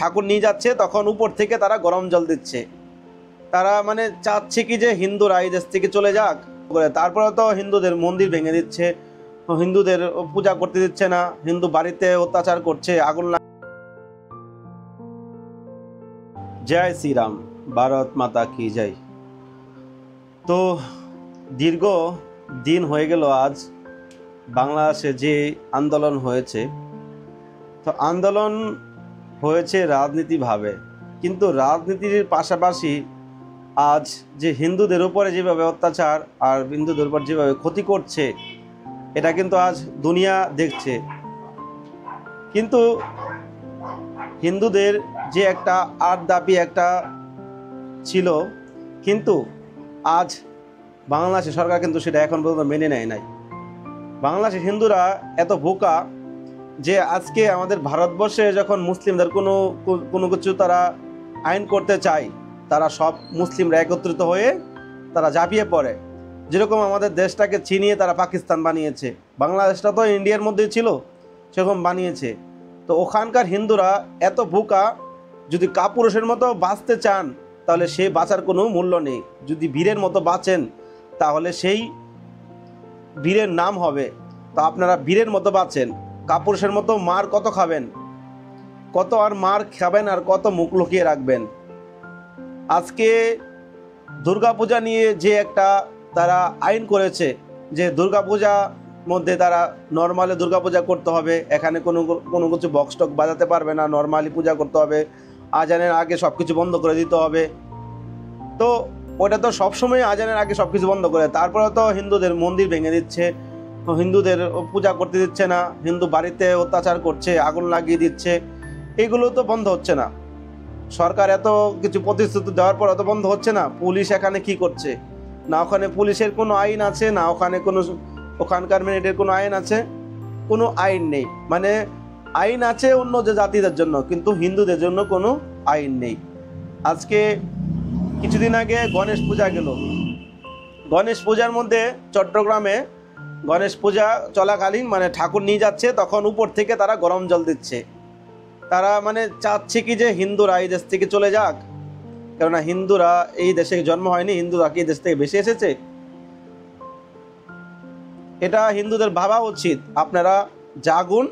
ঠাকুর নিয়ে যাচ্ছে তখন উপর থেকে তারা গরম জল দিচ্ছে। তারা মানে চাচ্ছে কি যে হিন্দুরা এই দেশ থেকে চলে যাক। তারপরে তো হিন্দুদের মন্দির ভেঙে দিচ্ছে, হিন্দুদের পূজা করতে দিচ্ছে না, হিন্দু বাড়িতে অত্যাচার করছে, আগুন। জয় শ্রীরাম, ভারত মাতা কি জয়। তো দীর্ঘ দিন হয়ে গেল আজ বাংলাদেশে যে আন্দোলন হয়েছে, তো আন্দোলন হয়েছে রাজনীতিভাবে, কিন্তু রাজনীতির পাশাপাশি আজ যে হিন্দুদের উপরে যেভাবে অত্যাচার আর হিন্দুদের উপর যেভাবে ক্ষতি করছে, এটা কিন্তু আজ দুনিয়া দেখছে। কিন্তু হিন্দুদের যে একটা আট দাবি একটা ছিল, কিন্তু আজ বাংলাদেশের সরকার কিন্তু সেটা এখন পর্যন্ত মেনে নেয় নাই। বাংলাদেশের হিন্দুরা এত বোকা যে আজকে আমাদের ভারতবর্ষে যখন মুসলিমদের কোনো কিছু তারা আইন করতে চায়, তারা সব মুসলিমরা একত্রিত হয়ে তারা ঝাঁপিয়ে পড়ে। যেরকম আমাদের দেশটাকে ছিনিয়ে তারা পাকিস্তান বানিয়েছে, বাংলাদেশটা তো ইন্ডিয়ার মধ্যেই ছিল, সেরকম বানিয়েছে। তো ওখানকার হিন্দুরা এত বোকা, যদি কাপুরুষের মতো বাঁচতে চান তাহলে সেই বাঁচার কোনো মূল্য নেই। যদি বীরের মতো বাঁচেন তাহলে সেই বীরের নাম হবে। তো আপনারা বীরের মতো বাঁচেন, কাপুরুষের মতো মার কত খাবেন, কত আর মার খাবেন, আর কত মুখ লুকিয়ে রাখবেন। আজকে দুর্গাপূজা নিয়ে যে একটা তারা আইন করেছে যে দুর্গাপূজা মধ্যে তারা নর্মালি দুর্গাপূজা করতে হবে, এখানে কোনো কিছু বক্স টক বাজাতে পারবে না, নর্মালি পূজা করতে হবে, আজানের আগে সব কিছু বন্ধ করে দিতে হবে। তো ওটা তো সবসময় আজানের আগে সব কিছু বন্ধ করে, তারপরে তো হিন্দুদের মন্দির ভেঙে দিচ্ছে, হিন্দুদের পূজা করতে দিচ্ছে না, হিন্দু বাড়িতে অত্যাচার করছে, আগুন লাগিয়ে দিচ্ছে। এগুলো তো বন্ধ হচ্ছে না। সরকার এত কিছু প্রতিশ্রুতি দেওয়ার পর এত বন্ধ হচ্ছে না। পুলিশ এখানে কি করছে? না ওখানে পুলিশের কোনো আইন আছে, না ওখানে ওখানকার মিলিটারির কোনো আইন আছে, কোনো আইন নেই। মানে আইন আছে অন্য যে জাতিদের জন্য, কিন্তু হিন্দুদের জন্য কোনো আইন নেই। আজকে কিছুদিন আগে গণেশ পূজা গেল, গণেশ পূজার মধ্যে চট্টগ্রামে গণেশ পূজা চলাকালীন মানে ঠাকুর নিয়ে যাচ্ছে তখন উপর থেকে তারা গরম জল দিচ্ছে। তারা মানে চাচ্ছে কি যে হিন্দুরা এই দেশ থেকে চলে যাক, কেননা হিন্দুরা এই দেশে জন্ম হয়নি, হিন্দুরা কি এই দেশ থেকে বেশি এসেছে? এটা হিন্দুদের ভাবা উচিত। আপনারা জাগুন,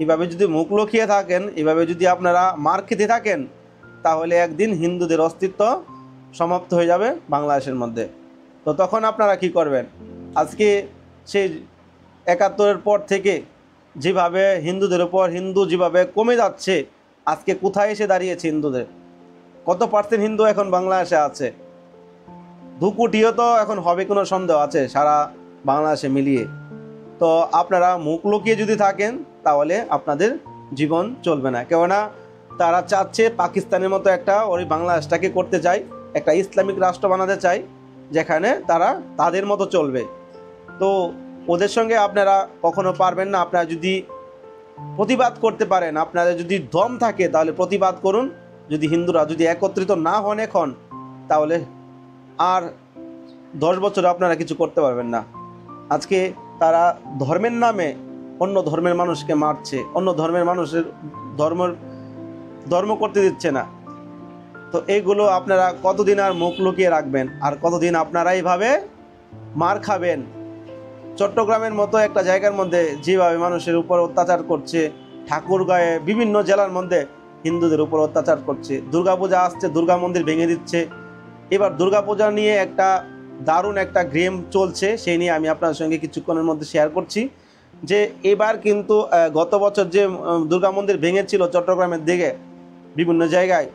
এভাবে যদি মুখ লুকিয়ে থাকেন, এভাবে যদি আপনারা মার খেতে থাকেন, তাহলে একদিন হিন্দুদের অস্তিত্ব সমাপ্ত হয়ে যাবে বাংলাদেশের মধ্যে। তো তখন আপনারা কি করবেন? আজকে সেই ৭১-এর পর থেকে যেভাবে হিন্দুদের উপর হিন্দু যেভাবে কমে যাচ্ছে, আজকে কোথায় এসে দাঁড়িয়েছে হিন্দুদের? কত পার্সেন্ট হিন্দু এখন বাংলাদেশে আছে? 2 কোটিও তো এখন হবে কোনো সন্দেহ আছে সারা বাংলাদেশে মিলিয়ে। তো আপনারা মুখ লুকিয়ে যদি থাকেন তাহলে আপনাদের জীবন চলবে না। কেননা তারা চাচ্ছে পাকিস্তানের মতো একটা ওই বাংলাদেশটাকে করতে চায়, একটা ইসলামিক রাষ্ট্র বানাতে চায়, যেখানে তারা তাদের মতো চলবে। তো ওদের সঙ্গে আপনারা কখনো পারবেন না। আপনারা যদি প্রতিবাদ করতে পারেন, আপনাদের যদি দম থাকে তাহলে প্রতিবাদ করুন। যদি হিন্দুরা যদি একত্রিত না হন এখন, তাহলে আর 10 বছর আপনারা কিছু করতে পারবেন না। আজকে তারা ধর্মের নামে অন্য ধর্মের মানুষকে মারছে, অন্য ধর্মের মানুষের ধর্ম করতে দিচ্ছে না। তো এইগুলো আপনারা কতদিন আর মুখ লুকিয়ে রাখবেন, আর কতদিন আপনারা এইভাবে মার খাবেন? চট্টগ্রামের মতো একটা জায়গার মধ্যে যেভাবে মানুষের উপর অত্যাচার করছে, ঠাকুরগাঁয়ে বিভিন্ন জেলার মধ্যে হিন্দুদের উপর অত্যাচার করছে। দুর্গাপূজা আসছে, দুর্গা মন্দির ভেঙে দিচ্ছে। এবার দুর্গাপূজা নিয়ে একটা দারুণ একটা গেম চলছে, সেই নিয়ে আমি আপনার সঙ্গে কিছুক্ষণের মধ্যে শেয়ার করছি। যে এবার কিন্তু গত বছর যে দুর্গা মন্দির ভেঙেছিল চট্টগ্রামের দিকে বিভিন্ন জায়গায়,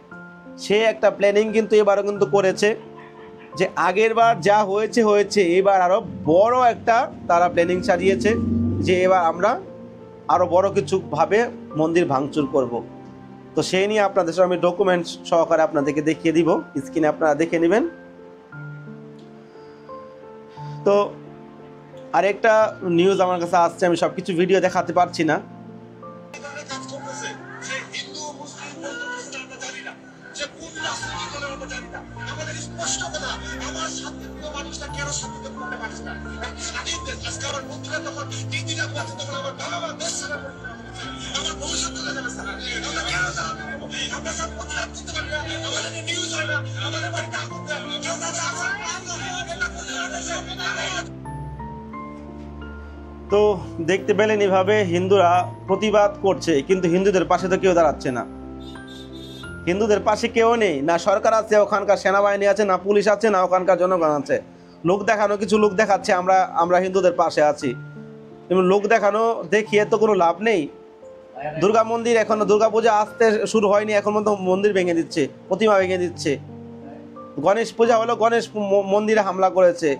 সে একটা প্ল্যানিং কিন্তু এবারও কিন্তু করেছে যে আগের বার যা হয়েছে এবার আরও বড় একটা তারা প্ল্যানিং সাজিয়েছে যে এবার আমরা আরও বড় কিছুভাবে মন্দির ভাঙচুর করব। তো সেই নিয়ে আপনাদের সঙ্গে আমি ডকুমেন্টস সহকারে আপনাদেরকে দেখিয়ে দিব, স্ক্রিনে আপনারা দেখে নেবেন। তো আরেকটা নিউজ আমার কাছে আসছে, আমি সব কিছু ভিডিও দেখাতে পারছি না। তো দেখতে পেলেন এভাবে হিন্দুরা প্রতিবাদ করছে, কিন্তু হিন্দুদের পাশে তো কেউ দাঁড়াচ্ছে না। হিন্দুদের পাশে কেউ নেই, না সরকার আছে, ওখানকার সেনাবাহিনী আছে, না পুলিশ আছে, না ওখানকার জনগণ আছে। লোক দেখানো কিছু লোক দেখাচ্ছে আমরা হিন্দুদের পাশে আছি, এবং লোক দেখানো দেখিয়ে তো কোনো লাভ নেই। দুর্গা মন্দির এখনো দুর্গাপূজা আসতে শুরু হয়নি, এখন মতো মন্দির ভেঙে দিচ্ছে, প্রতিমা ভেঙে দিচ্ছে। গণেশ পূজা হলো, গণেশ মন্দিরে হামলা করেছে।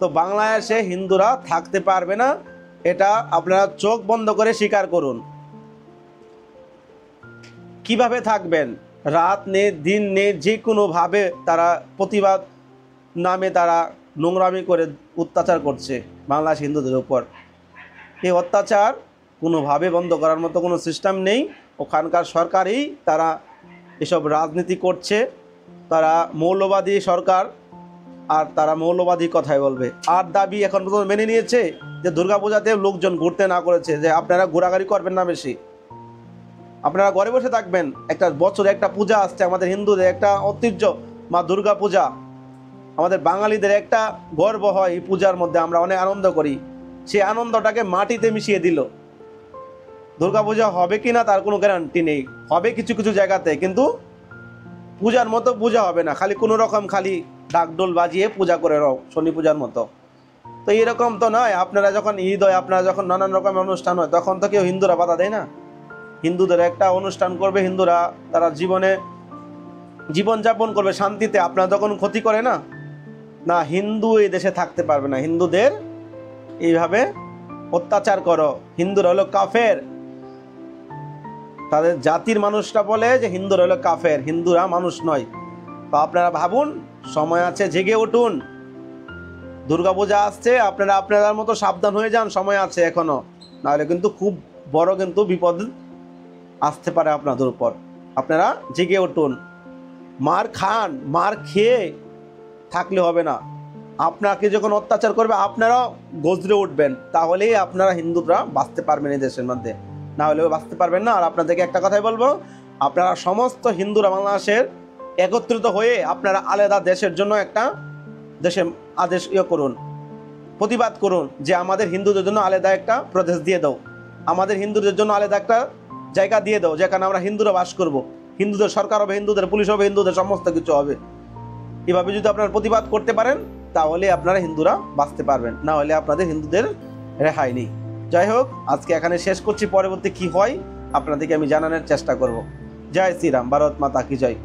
তো বাংলাদেশে হিন্দুরা থাকতে পারবে না, এটা আপনারা চোখ বন্ধ করে স্বীকার করুন। কিভাবে থাকবেন? রাত নেই দিন নেই, যে কোনোভাবে তারা প্রতিবাদ নামে তারা নোংরামি করে অত্যাচার করছে বাংলাদেশ হিন্দুদের উপর। এই অত্যাচার কোনোভাবে বন্ধ করার মতো কোনো সিস্টেম নেই। ওখানকার সরকারই তারা এসব রাজনীতি করছে, তারা মৌলবাদী সরকার, আর তারা মৌলবাদী কথাই বলবে। আর দাবি এখন পর্যন্ত মেনে নিয়েছে যে দুর্গাপূজাতে লোকজন ঘুরতে না করেছে, যে আপনারা ঘোরাঘুরি করবেন না বেশি, আপনারা ঘরে বসে থাকবেন। একটা বছরে একটা পূজা আসছে, আমাদের হিন্দুদের একটা ঐতিহ্য মা দুর্গা পূজা, আমাদের বাঙালিদের একটা গর্ব হয় এই পূজার মধ্যে, আমরা অনেক আনন্দ করি। সেই আনন্দটাকে মাটিতে মিশিয়ে দিল। দুর্গাপূজা হবে কি না তার কোনো গ্যারান্টি নেই, হবে কিছু কিছু জায়গাতে, কিন্তু পূজার মতো পূজা হবে না, খালি কোনো রকম খালি ডাকডোল বাজিয়ে পূজা করে রাও শনি পূজার মতো। তো এরকম তো নয়। আপনারা যখন ঈদ হয়, আপনারা যখন নানান রকমের অনুষ্ঠান হয়, তখন তো কেউ হিন্দুরা বাধা দেয় না। হিন্দুদের একটা অনুষ্ঠান করবে, হিন্দুরা তারা জীবনযাপন করবে শান্তিতে, আপনারা তখন ক্ষতি করে না। না, হিন্দু এই দেশে থাকতে পারবে না। হিন্দুদের এইভাবে অত্যাচার করো। হিন্দুরা হলো কাফের, তাদের জাতির মানুষরা বলে যে হিন্দুরা হলো কাফের, হিন্দুরা মানুষ নয়। তো আপনারা ভাবুন, সময় আছে, জেগে উঠুন। দুর্গাপূজা আসছে, আপনারা আপনাদের মতো সাবধান হয়ে যান, সময় আছে এখনো, নাহলে কিন্তু খুব বড় কিন্তু বিপদ আসতে পারে আপনাদের উপর। আপনারা জেগে উঠুন। মার খান, মার খেয়ে থাকলে হবে না। আপনাকে যখন অত্যাচার করবে আপনারাও গজরে উঠবেন, তাহলেই আপনারা হিন্দুরা বাঁচতে পারবেন এই দেশের মধ্যে, না হলেও বাঁচতে পারবেন না। আর আপনাদেরকে একটা কথাই বলবো, আপনারা সমস্ত হিন্দুরা বাংলাদেশের একত্রিত হয়ে আপনারা আলাদা দেশের জন্য একটা দেশে আদেশ করুন, প্রতিবাদ করুন যে আমাদের হিন্দুদের জন্য আলাদা একটা প্রদেশ দিয়ে দাও, আমাদের হিন্দুদের জন্য আলাদা একটা জায়গা দিয়ে দাও, যেখানে আমরা হিন্দুরা বাস করব। হিন্দুদের সরকার হবে, হিন্দুদের পুলিশ হবে, হিন্দুদের সমস্ত কিছু হবে। এভাবে যদি আপনারা প্রতিবাদ করতে পারেন, তাহলে আপনারা হিন্দুরা বাঁচতে পারবেন, না হলে আপনাদের হিন্দুদের রেহাই নেই। যাই হোক, আজকে এখানে শেষ করছি। পরবর্তী কি হয় আপনাদেরকে আমি জানানোর চেষ্টা করব। জয় শ্রীরাম, ভারত মাতা কি জয়।